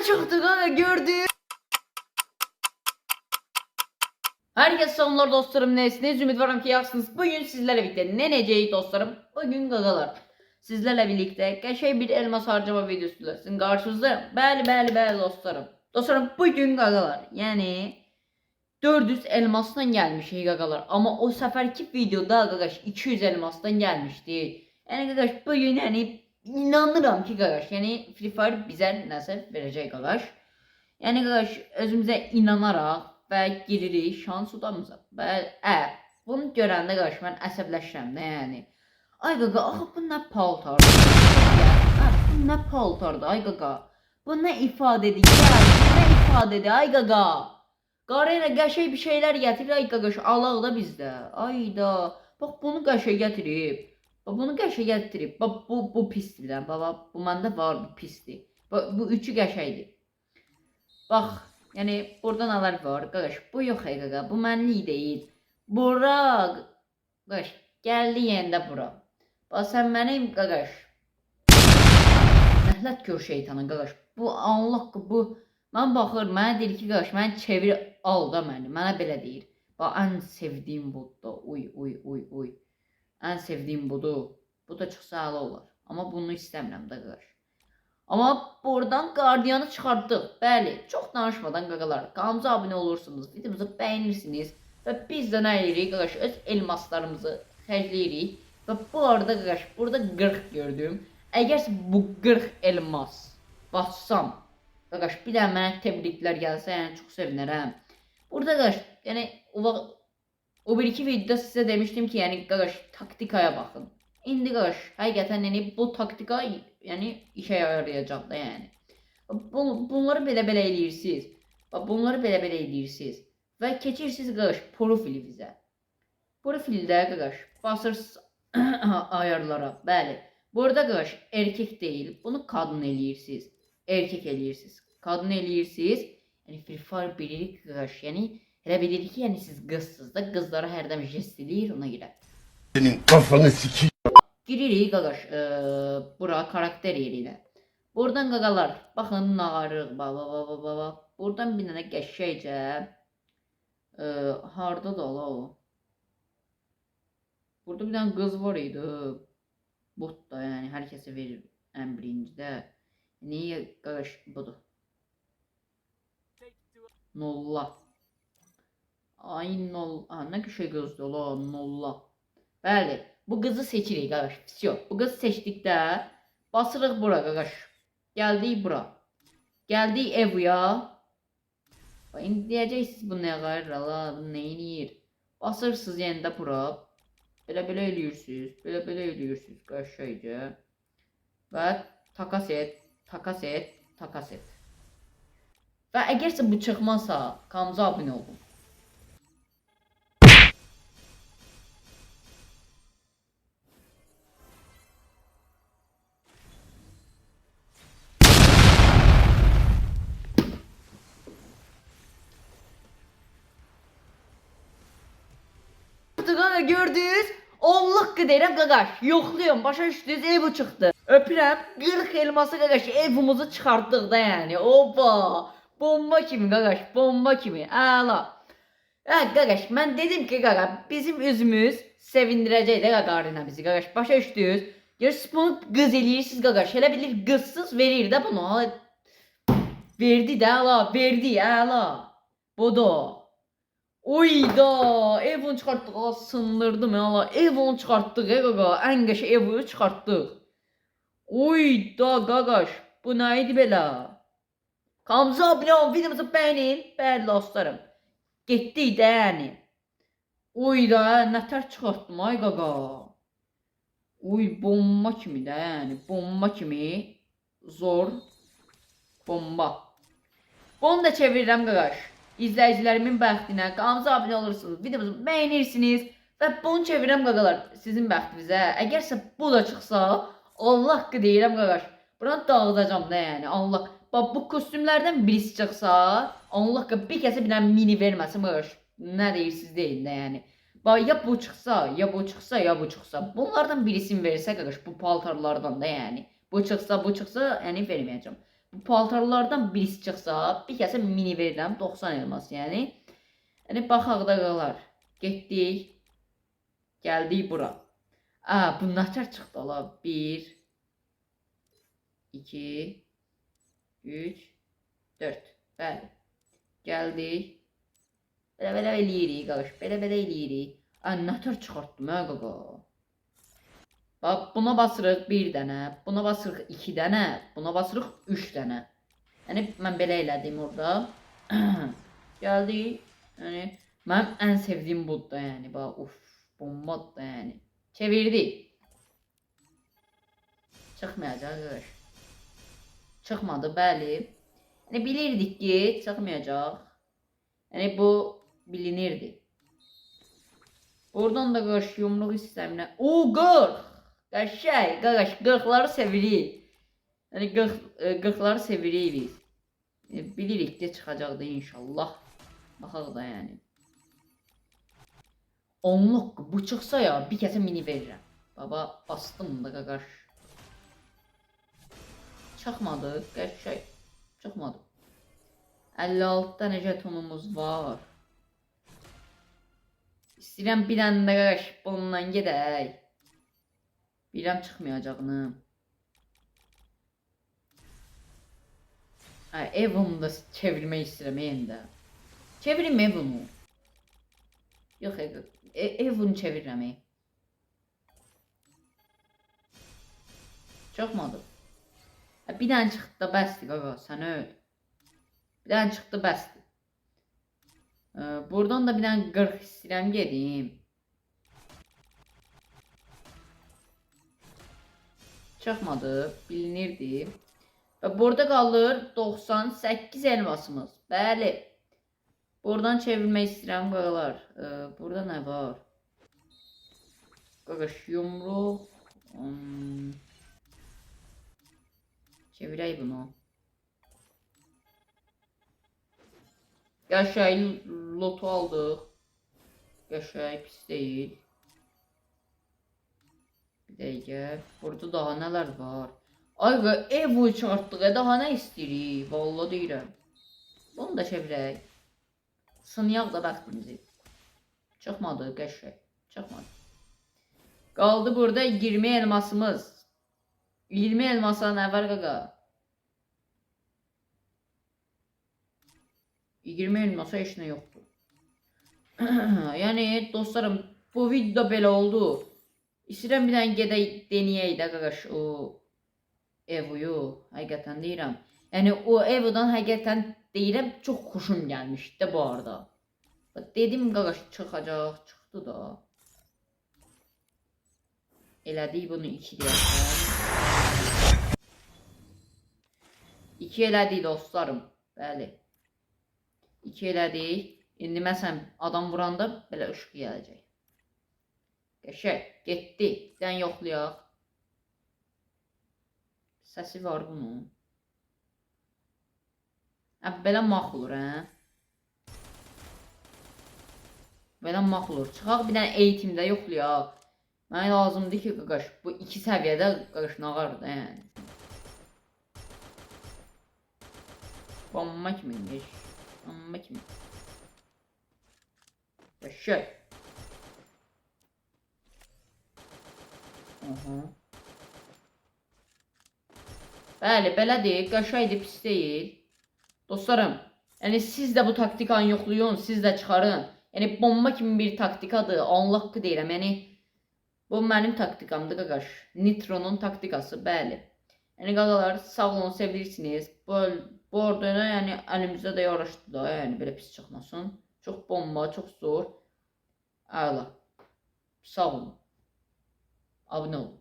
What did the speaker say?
çıktı kanka gördün. Herkese selamlar dostlarım, nesiniz? Ümit varım ki yaxşısınız. Bugün sizlerle birlikte ne necəyi dostlarım? Bugün qaqalar. Sizlerle birlikte qəşəng bir elmas harcama videosu sizin karşınızda. Bəli dostlarım. Dostlarım bugün qaqalar. Yani 400 elmasdan gelmişik qaqalar. Ama o səfərki videoda qaqaş 200 elmasdan gelmişdi. Yani qaqaş bugün yani inanıram ki qaqaş. Yani Free Fire bizə nəsə verəcək qaqaş. Yani qaqaş özümüzə inanaraq və giririk şans udamıza. Və bunu görəndə qarşı mən əsəbləşirəm də yəni. Ay qaqa, axı bu nə paltardır? Bu nə paltardır ay qaqa? Bu nə ifadədir? Gəl, bu nə ifadədir ay qaqa? Qarayla qəşəng bir şeylər gətirir ay qaqaş, alaq da bizdə. Ayda, bax bunu qəşəng gətirib. Bax bunu qəşəng gətirib. Bax bu pisdir də. Baba, bu məndə var, bu pisdir. Bax bu üçü qəşəngdir. Bax, yəni burada nələr var? Qardaş, bu yox ay qaqa, bu mənlik deyil. Bura, qardaş, gəldi yəndə bura. Bax sən mənim qardaş. Nəhlət gör şeytanı qardaş. Bu Allah bu mən baxır, mənə deyir ki, qardaş, məni çevir al da məni. Mənə belə deyir. Bax ən sevdiyim budur. Uy. Ən sevdiyim budur. Bu da çox sağlı olar. Amma bunu istəmirəm də qardaş. Ama buradan gardiyanı çıxartdıq. Bəli, çox danışmadan qaqalar. Kanalımıza abunə olursunuz, videomuzu bəyənirsiniz və biz də nə edirik qaqaş, öz elmaslarımızı xərcləyirik. Və bu arada qaqaş, burada 40 gördüm. Əgər bu 40 elmas batsam, qaqaş, bir də mənə təbriklər gəlsə, yəni çox sevinərəm. Burada qaqaş, yəni o bir iki videoda sizə demişdim ki, yəni qaqaş, taktikaya baxın. İndi qaqaş, həqiqətən yəni bu taktika yəni işə yarayacaq da yəni. Bunları belə eləyirsiniz. Bunları belə eləyirsiniz və keçirsiniz qaqaş profilinizə. Profildə qaqaş basırsınız ayarlara. Bəli. Burada qaqaş erkek deyil. Bunu qadın eləyirsiniz. Erkek eləyirsiniz. Qadın eləyirsiniz. Yəni Free Fire bilirik qaqaş. Yəni elə bilirik ki, yəni siz qızsınız da, qızlara hərdən jest eləyir ona görə. Senin kafanı sikeyim. Giririk qaqaş, bura karakter yerinə. Buradan qaqalar, baxın nağarıq, buradan bir dənə qəşəkcə, harda da ola o? Burada bir dənə qız var idi, bot da yəni, hər kəsə verir ən birincidə. Niyə qaqaş budur? Nolla. Ay nolla, nə qəşək qızdır ola, nolla. Bəli. Bu qızı seçirik qaqaş. Всё. Bu qızı seçdikdə basırıq bura qaqaş. Gəldik bura. Gəldik evuya. İndi deyəcəksiniz bu nə qayır ala, bu nə eləyir? Basırsınız yenə də bura. Belə eləyirsiniz. Belə eləyirsiniz qəşəngcə. Və takas et. Və əgərsə bu çıxmasa, kanalımıza abunə olun. Gördünüz? Allah deyirəm qaqaş. Yoxluyum, başa düşdünüz, ev çıxdı. Öpürəm. 40 elması qaqaş, evimizi çıxartdıq da yəni. Oba! Bomba kimi qaqaş, bomba kimi. Əla. Qaqaş, mən dedim ki, qaqaş, bizim üzümüz sevindirəcək də qaqarına bizi qaqaş. Başa düşdünüz? Görürsünüz bunu qız eləyirsiniz qaqaş. Elə bilir qızsız verir də bunu. Verdi də, əla, verdi, əla. Budur. Oyda, evunu çıxartdıq, sındırdım ya, evunu çıxartdıq qaqa, ən qəşəng evunu çıxartdıq. Oyda qaqaş, bu nə idi belə? Kanalımıza abunə olun, videomuzu bəyənin. Bəli dostlarım, getdik də yəni. Oyda, nətər çıxartdım ay qaqa. Oy, bomba kimi də yəni, bomba kimi. Zor, bomba. Bunu da çevirirəm qaqaş. İzləyicilərimin bəxtinə kanalımıza abunə olursunuz, videomuzu bəyənirsiniz və bunu çevirəm qaqalar sizin bəxtinizə. Əgərsə bu da çıxsa, Allah haqqı deyirəm qaqaş, buranı dağıdacam da yəni, Allah. Bax bu kostyumlardan birisi çıxsa, Allah haqqı bir kəsə bir dənə mini verməsin qaqaş, nə deyirsiniz deyin də yəni. Bax ya bu çıxsa, ya bu çıxsa, bunlardan birisini versə qaqaş, bu paltarlardan da yəni. Bu çıxsa, yəni verməyəcəm. bu paltarlardan birisi çıxsa, bir kəsə mini verirəm 90 elmas yəni. Yəni baxaq da qalar. Getdik. Gəldik bura. Bu naçar çıxdı ala. 1 2 3 4. Bəli. Gəldik. Belə eləyirik qardaş. Belə eləyirik. Naçar çıxartdım ha qaqa. Bax, buna basırıq 1 dənə, buna basırıq 2 dənə, buna basırıq 3 dənə. Yəni mən belə elədim orada. Gəldik. Yəni mənim ən sevdiyim budur da yəni. Bax, bombadır da yəni. Çevirdik. Çıxmayacaq qardaş. Çıxmadı, bəli. Yəni bilirdik ki, çıxmayacaq. Yəni bu bilinirdi. Buradan da qarşı yumruq istəminə. 40! Qəşəng, qardaş, 40'ları sevirik. Yəni 40'ları sevirik biz. Bilirik ki, çıxacaqdı inşallah. Baxaq da yəni. Onluq bu çıxsa ya, bir kəsə mini verirəm. Baba, bastım da qardaş. Çıxmadı, qəşəng. Çıxmadı. 56 dənə jetonumuz var. İstəyirəm bir dənə də qardaş, bundan gedək. Bilirəm çıxmayacağını. Evunu da çevirmək istəyirəm endə. Çevirim evunu. Yox, evunu çevirirəm. Çıxmadı. Bir dənə çıxdı da bəsdir qaqa, sən öl. Bir dənə çıxdı bəsdir. Buradan da bir dənə 40 istəyirəm gedim. Çıxmadı, bilinirdi. Və burada qalır 98 elmasımız. Bəli. Buradan çevirmək istəyirəm qaqalar. Burada nə var? Qaqaş yumruq. Çevirək bunu. Qəşəng lotu aldıq. Qəşəng pis deyil. Bir dəqiqə. Burada daha nələr var? Ayqa ev çıxartdıq. Daha nə istəyirik? Vallahi deyirəm. Bunu da çevirək. Sınıyaq da bəxtimizi. Çıxmadı qəşəng. Çıxmadı. Qaldı burada 20 elmasımız. 20 elmasa nə var qaqa? 20 elmasa heç nə yoxdur. Yəni dostlarım, bu video belə oldu. İstəyirəm bir dənə gedək denəyək də qaqaş o evuyu. Həqiqətən deyirəm. Yəni o evudan həqiqətən deyirəm çox xoşum gəlmişdi də bu arada. Dedim qaqaş çıxacaq, çıxdı da. Elədik bunu 2 deyəsən. 2 elədik dostlarım. Bəli. 2 elədik. İndi məsələn adam vuranda belə ışıq gələcək. Qəşəng, getdi. Bir dənə yoxlayaq. Səsi var bunun. Belə maq olur, hə? Belə maq olur. Çıxaq bir dənə eğitimdə yoxlayaq. Mənə lazımdır ki, qaqaş, bu 2 səviyyədə qaqaş nağardır, yəni. Bomba kimiymiş? Bomba kimi. Qəşəng. Bəli, belədir. Qəşəngdir, pis deyil. Dostlarım, yəni siz də bu taktikanı yoxlayın, siz də çıxarın. Yəni bomba kimi bir taktikadır, anlaqqı deyirəm. Yəni bu mənim taktikamdır qaqaş. Nitronun taktikası, bəli. Yəni qaqalar, sağ olun, sevilirsiniz. Bu orada yəni əlimizdə də yaraşdı da, yəni belə pis çıxmasın. Çox bomba, çox zor. Əla. Sağ olun. Abunə olun.